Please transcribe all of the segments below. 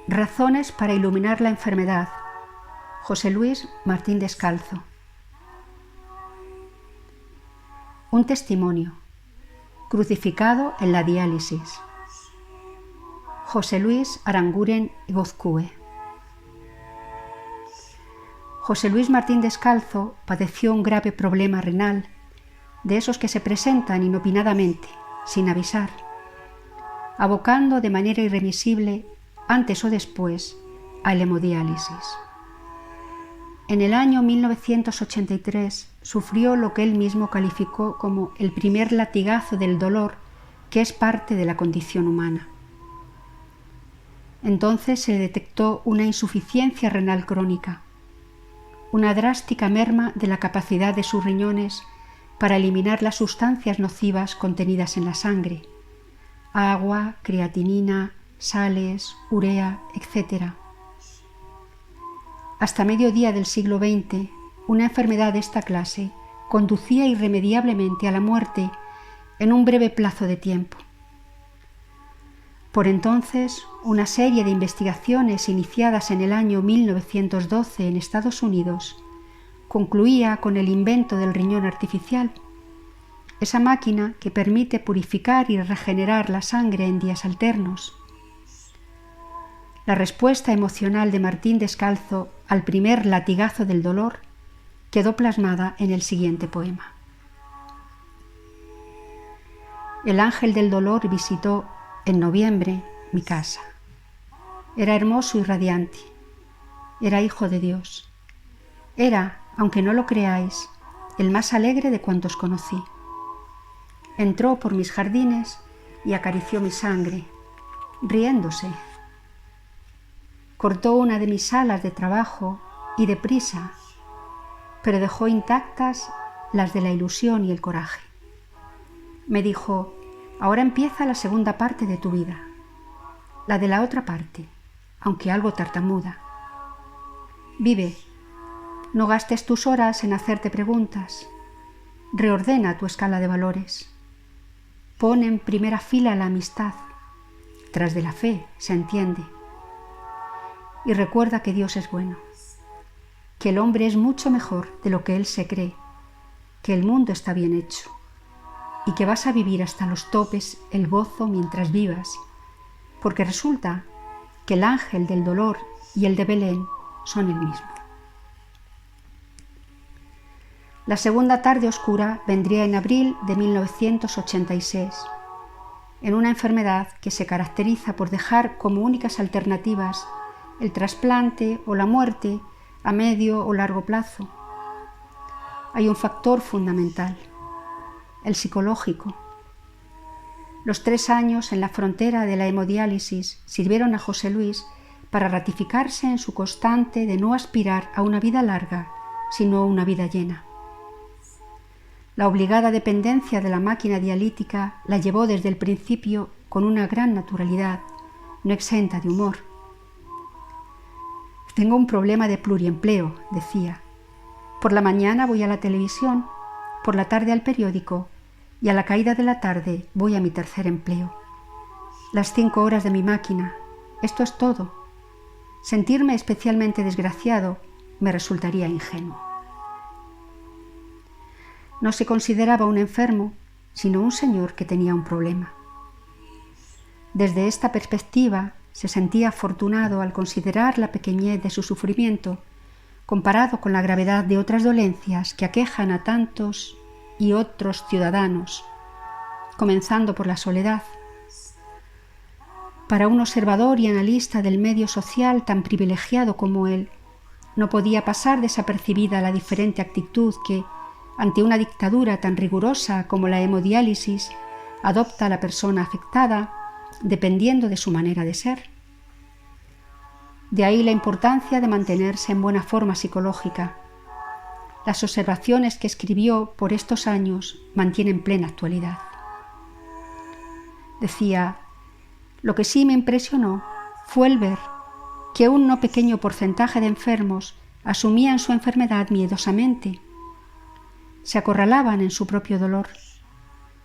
Razones para iluminar la enfermedad. José Luis Martín Descalzo. Un testimonio. Crucificado en la diálisis. José Luis Aranguren Gozcue. José Luis Martín Descalzo padeció un grave problema renal, de esos que se presentan inopinadamente, sin avisar, abocando de manera irremisible, antes o después, a la hemodiálisis. En el año 1983 sufrió lo que él mismo calificó como el primer latigazo del dolor, que es parte de la condición humana. Entonces se detectó una insuficiencia renal crónica, una drástica merma de la capacidad de sus riñones para eliminar las sustancias nocivas contenidas en la sangre, agua, creatinina, sales, urea, etc. Hasta mediodía del siglo XX, una enfermedad de esta clase conducía irremediablemente a la muerte en un breve plazo de tiempo. Por entonces, una serie de investigaciones iniciadas en el año 1912 en Estados Unidos concluía con el invento del riñón artificial, esa máquina que permite purificar y regenerar la sangre en días alternos. La respuesta emocional de Martín Descalzo al primer latigazo del dolor quedó plasmada en el siguiente poema. El ángel del dolor visitó en noviembre mi casa. Era hermoso y radiante. Era hijo de Dios. Era, aunque no lo creáis, el más alegre de cuantos conocí. Entró por mis jardines y acarició mi sangre, riéndose. Cortó una de mis salas de trabajo y deprisa, pero dejó intactas las de la ilusión y el coraje. Me dijo: ahora empieza la segunda parte de tu vida, la de la otra parte, aunque algo tartamuda. Vive, no gastes tus horas en hacerte preguntas, reordena tu escala de valores. Pon en primera fila la amistad, tras de la fe se entiende. Y recuerda que Dios es bueno, que el hombre es mucho mejor de lo que él se cree, que el mundo está bien hecho y que vas a vivir hasta los topes el gozo mientras vivas, porque resulta que el ángel del dolor y el de Belén son el mismo. La segunda tarde oscura vendría en abril de 1986, en una enfermedad que se caracteriza por dejar como únicas alternativas el trasplante o la muerte a medio o largo plazo. Hay un factor fundamental, el psicológico. Los 3 años en la frontera de la hemodiálisis sirvieron a José Luis para ratificarse en su constante de no aspirar a una vida larga, sino una vida llena. La obligada dependencia de la máquina dialítica la llevó desde el principio con una gran naturalidad, no exenta de humor. Tengo un problema de pluriempleo, decía. Por la mañana voy a la televisión, por la tarde al periódico y a la caída de la tarde voy a mi tercer empleo. Las 5 horas de mi máquina, esto es todo. Sentirme especialmente desgraciado me resultaría ingenuo. No se consideraba un enfermo, sino un señor que tenía un problema. Desde esta perspectiva se sentía afortunado al considerar la pequeñez de su sufrimiento comparado con la gravedad de otras dolencias que aquejan a tantos y otros ciudadanos, comenzando por la soledad. Para un observador y analista del medio social tan privilegiado como él, no podía pasar desapercibida la diferente actitud que, ante una dictadura tan rigurosa como la hemodiálisis, adopta la persona afectada, dependiendo de su manera de ser. De ahí la importancia de mantenerse en buena forma psicológica. Las observaciones que escribió por estos años mantienen plena actualidad. Decía: lo que sí me impresionó fue el ver que un no pequeño porcentaje de enfermos asumían su enfermedad miedosamente. Se acorralaban en su propio dolor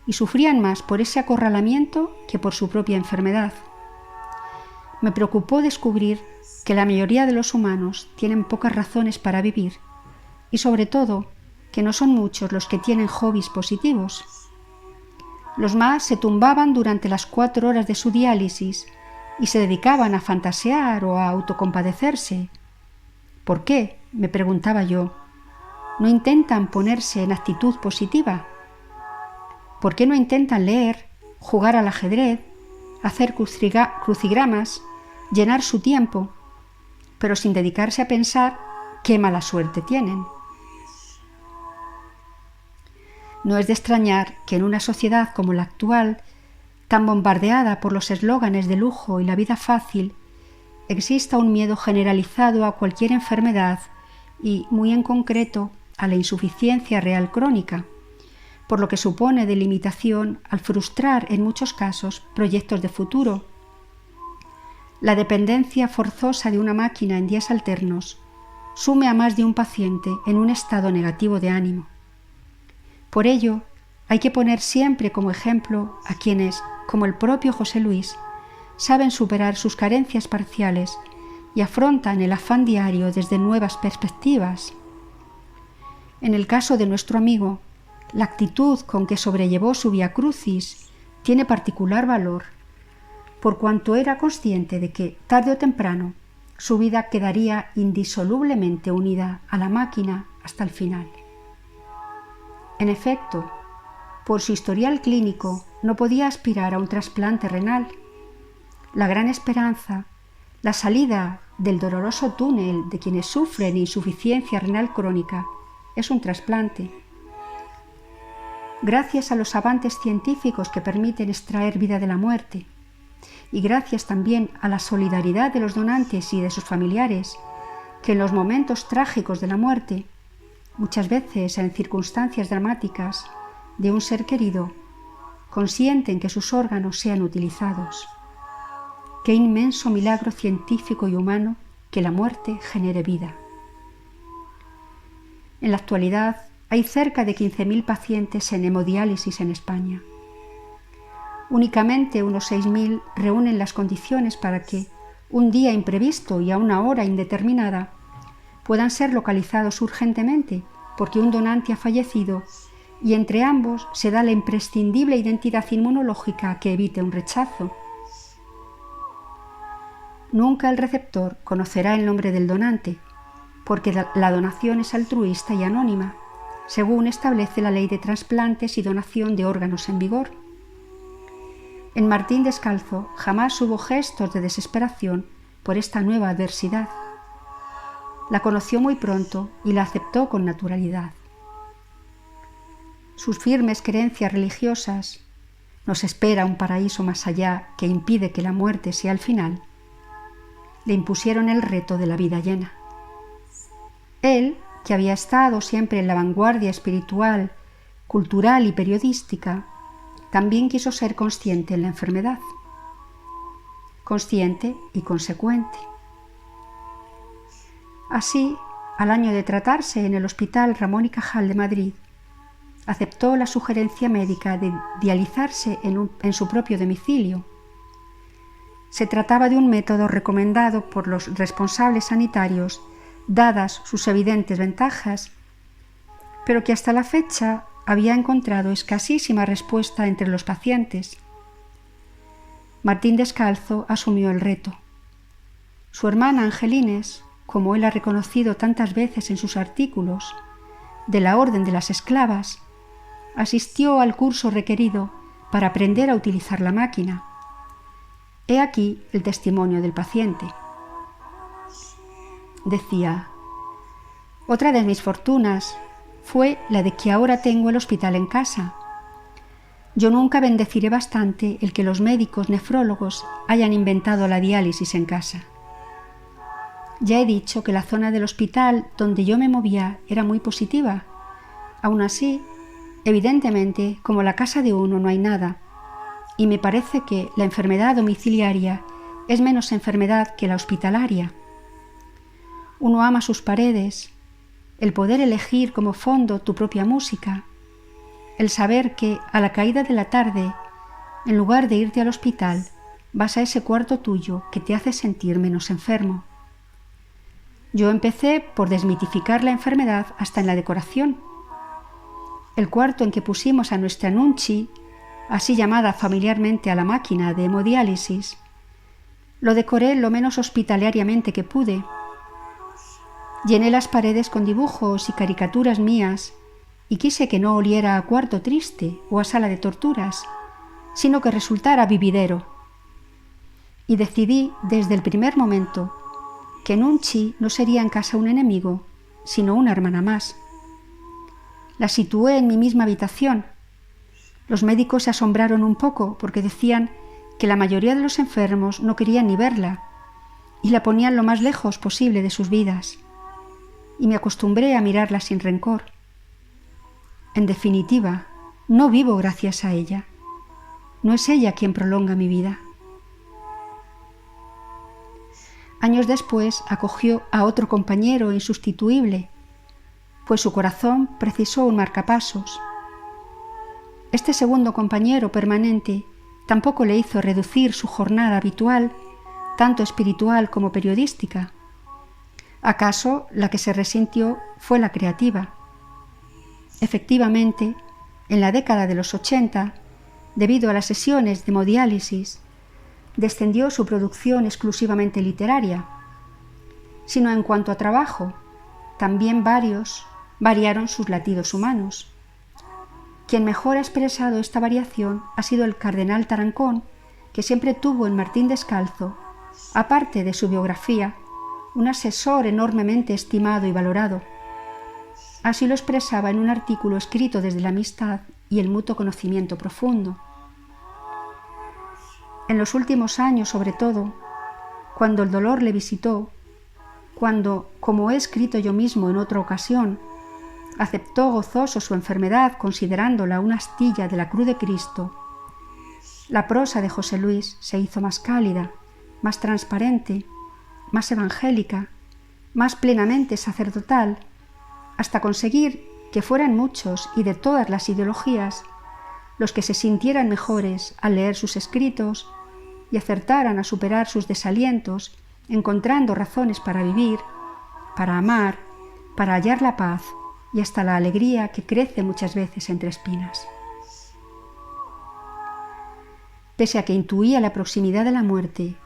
y sufrían más por ese acorralamiento que por su propia enfermedad. me preocupó descubrir que la mayoría de los humanos tienen pocas razones para vivir y, sobre todo, que no son muchos los que tienen hobbies positivos. Los más se tumbaban durante las 4 horas de su diálisis y se dedicaban a fantasear o a autocompadecerse. ¿Por qué?, me preguntaba yo, ¿no intentan ponerse en actitud positiva? ¿Por qué no intentan leer, jugar al ajedrez, hacer crucigramas, llenar su tiempo, pero sin dedicarse a pensar qué mala suerte tienen? No es de extrañar que en una sociedad como la actual, tan bombardeada por los eslóganes de lujo y la vida fácil, exista un miedo generalizado a cualquier enfermedad y, muy en concreto, a la insuficiencia real crónica, por lo que supone de limitación al frustrar en muchos casos proyectos de futuro. La dependencia forzosa de una máquina en días alternos sume a más de un paciente en un estado negativo de ánimo. Por ello, hay que poner siempre como ejemplo a quienes, como el propio José Luis, saben superar sus carencias parciales y afrontan el afán diario desde nuevas perspectivas. En el caso de nuestro amigo, la actitud con que sobrellevó su vía crucis tiene particular valor, por cuanto era consciente de que, tarde o temprano, su vida quedaría indisolublemente unida a la máquina hasta el final. En efecto, por su historial clínico no podía aspirar a un trasplante renal. La gran esperanza, la salida del doloroso túnel de quienes sufren insuficiencia renal crónica, es un trasplante. Gracias a los avances científicos que permiten extraer vida de la muerte, y gracias también a la solidaridad de los donantes y de sus familiares, que en los momentos trágicos de la muerte, muchas veces en circunstancias dramáticas, de un ser querido, consienten que sus órganos sean utilizados. Qué inmenso milagro científico y humano que la muerte genere vida. En la actualidad hay cerca de 15.000 pacientes en hemodiálisis en España. Únicamente unos 6.000 reúnen las condiciones para que, un día imprevisto y a una hora indeterminada, puedan ser localizados urgentemente porque un donante ha fallecido y entre ambos se da la imprescindible identidad inmunológica que evite un rechazo. Nunca el receptor conocerá el nombre del donante, porque la donación es altruista y anónima, según establece la Ley de Trasplantes y Donación de Órganos en vigor. En Martín Descalzo jamás hubo gestos de desesperación por esta nueva adversidad. La conoció muy pronto y la aceptó con naturalidad. Sus firmes creencias religiosas, nos espera un paraíso más allá que impide que la muerte sea el final, le impusieron el reto de la vida llena. Él, que había estado siempre en la vanguardia espiritual, cultural y periodística, también quiso ser consciente en la enfermedad. Consciente y consecuente. Así, al año de tratarse en el Hospital Ramón y Cajal de Madrid, aceptó la sugerencia médica de dializarse en su propio domicilio. Se trataba de un método recomendado por los responsables sanitarios, dadas sus evidentes ventajas, pero que hasta la fecha había encontrado escasísima respuesta entre los pacientes. Martín Descalzo asumió el reto. Su hermana Angelines, como él ha reconocido tantas veces en sus artículos, de la Orden de las Esclavas, asistió al curso requerido para aprender a utilizar la máquina. He aquí el testimonio del paciente. Decía: otra de mis fortunas fue la de que ahora tengo el hospital en casa. Yo nunca bendeciré bastante el que los médicos nefrólogos hayan inventado la diálisis en casa. Ya he dicho que la zona del hospital donde yo me movía era muy positiva. Aún así, evidentemente, como la casa de uno no hay nada, y me parece que la enfermedad domiciliaria es menos enfermedad que la hospitalaria. Uno ama sus paredes, el poder elegir como fondo tu propia música, el saber que a la caída de la tarde, en lugar de irte al hospital, vas a ese cuarto tuyo que te hace sentir menos enfermo. Yo empecé por desmitificar la enfermedad hasta en la decoración. El cuarto en que pusimos a nuestra Nunchi, así llamada familiarmente a la máquina de hemodiálisis, lo decoré lo menos hospitalariamente que pude. Llené las paredes con dibujos y caricaturas mías y quise que no oliera a cuarto triste o a sala de torturas, sino que resultara vividero. Y decidí desde el primer momento que Nunchi no sería en casa un enemigo, sino una hermana más. La situé en mi misma habitación. Los médicos se asombraron un poco porque decían que la mayoría de los enfermos no querían ni verla y la ponían lo más lejos posible de sus vidas. Y me acostumbré a mirarla sin rencor. En definitiva, no vivo gracias a ella. No es ella quien prolonga mi vida. Años después acogió a otro compañero insustituible, pues su corazón precisó un marcapasos. Este segundo compañero permanente tampoco le hizo reducir su jornada habitual, tanto espiritual como periodística. ¿Acaso la que se resintió fue la creativa? Efectivamente, en la década de los 80, debido a las sesiones de hemodiálisis, descendió su producción exclusivamente literaria, sino en cuanto a trabajo, también variaron sus latidos humanos. Quien mejor ha expresado esta variación ha sido el cardenal Tarancón, que siempre tuvo en Martín Descalzo, aparte de su biografía, un asesor enormemente estimado y valorado. Así lo expresaba en un artículo escrito desde la amistad y el mutuo conocimiento profundo. En los últimos años, sobre todo, cuando el dolor le visitó, cuando, como he escrito yo mismo en otra ocasión, aceptó gozoso su enfermedad considerándola una astilla de la cruz de Cristo, la prosa de José Luis se hizo más cálida, más transparente, más evangélica, más plenamente sacerdotal, hasta conseguir que fueran muchos y de todas las ideologías los que se sintieran mejores al leer sus escritos y acertaran a superar sus desalientos, encontrando razones para vivir, para amar, para hallar la paz y hasta la alegría que crece muchas veces entre espinas. Pese a que intuía la proximidad de la muerte,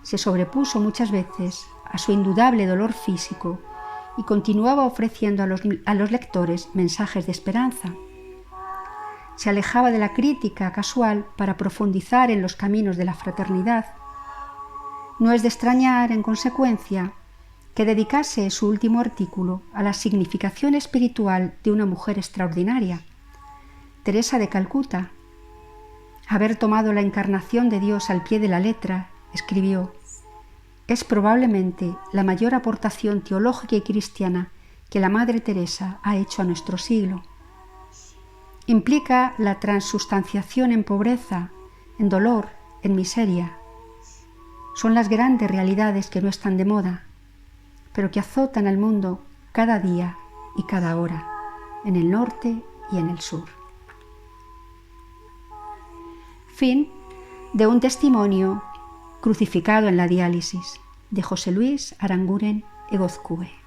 se sobrepuso muchas veces a su indudable dolor físico y continuaba ofreciendo a los lectores mensajes de esperanza. Se alejaba de la crítica casual para profundizar en los caminos de la fraternidad. No es de extrañar, en consecuencia, que dedicase su último artículo a la significación espiritual de una mujer extraordinaria, Teresa de Calcuta. Haber tomado la encarnación de Dios al pie de la letra, escribió, es probablemente la mayor aportación teológica y cristiana que la Madre Teresa ha hecho a nuestro siglo. Implica la transustanciación en pobreza, en dolor, en miseria. Son las grandes realidades que no están de moda, pero que azotan al mundo cada día y cada hora, en el norte y en el sur. Fin de un testimonio crucificado en la diálisis de José Luis Aranguren Egozcue.